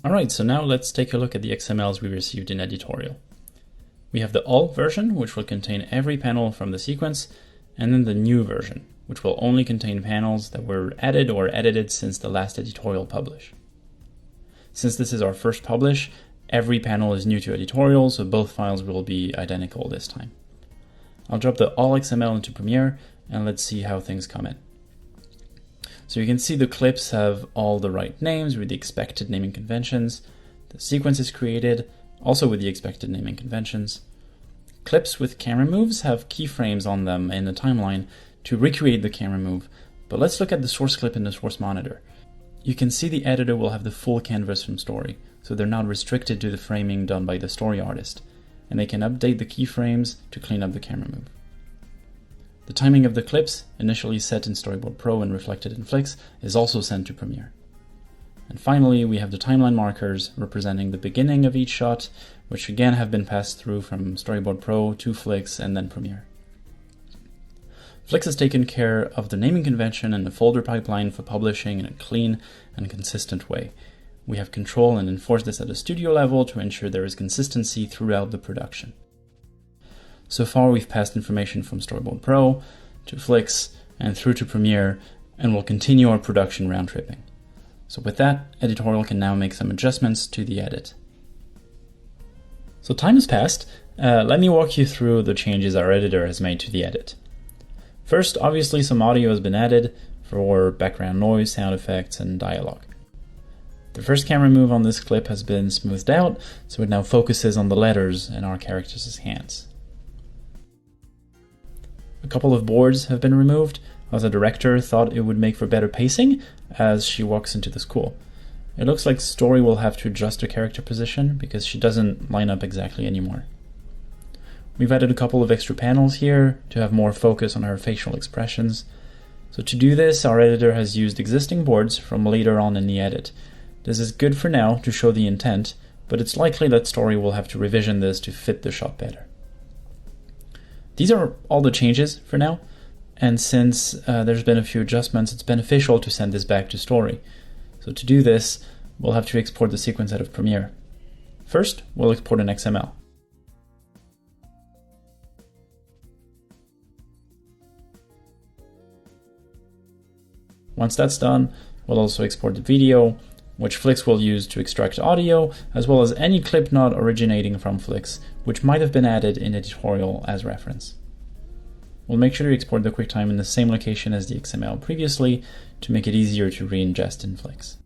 Alright, so now let's take a look at the XMLs we received in Editorial. We have the all version, which will contain every panel from the sequence, and then the new version, which will only contain panels that were added or edited since the last editorial publish. Since this is our first publish, every panel is new to Editorial, so both files will be identical this time. I'll drop the all XML into Premiere, and let's see how things come in. So you can see the clips have all the right names with the expected naming conventions. The sequence is created, also with the expected naming conventions. Clips with camera moves have keyframes on them in the timeline to recreate the camera move, but let's look at the source clip in the source monitor. You can see the editor will have the full canvas from Story, so they're not restricted to the framing done by the story artist, and they can update the keyframes to clean up the camera move. The timing of the clips, initially set in Storyboard Pro and reflected in Flix, is also sent to Premiere. And finally, we have the timeline markers representing the beginning of each shot, which again have been passed through from Storyboard Pro to Flix and then Premiere. Flix has taken care of the naming convention and the folder pipeline for publishing in a clean and consistent way. We have control and enforce this at a studio level to ensure there is consistency throughout the production. So far we've passed information from Storyboard Pro to Flix and through to Premiere, and we'll continue our production round tripping. So with that, Editorial can now make some adjustments to the edit. So time has passed. Let me walk you through the changes our editor has made to the edit. First, obviously some audio has been added for background noise, sound effects, and dialogue. The first camera move on this clip has been smoothed out, so it now focuses on the letters in our characters' hands. A couple of boards have been removed, as the director thought it would make for better pacing as she walks into the school. It looks like Story will have to adjust her character position because she doesn't line up exactly anymore. We've added a couple of extra panels here to have more focus on her facial expressions. So to do this, our editor has used existing boards from later on in the edit. This is good for now to show the intent, but it's likely that Story will have to revision this to fit the shot better. These are all the changes for now, and since there's been a few adjustments, it's beneficial to send this back to Story. So to do this, we'll have to export the sequence out of Premiere. First, we'll export an XML. Once that's done, we'll also export the video, which Flix will use to extract audio, as well as any clip not originating from Flix, which might have been added in Editorial as reference. We'll make sure to export the QuickTime in the same location as the XML previously to make it easier to re-ingest in Flix.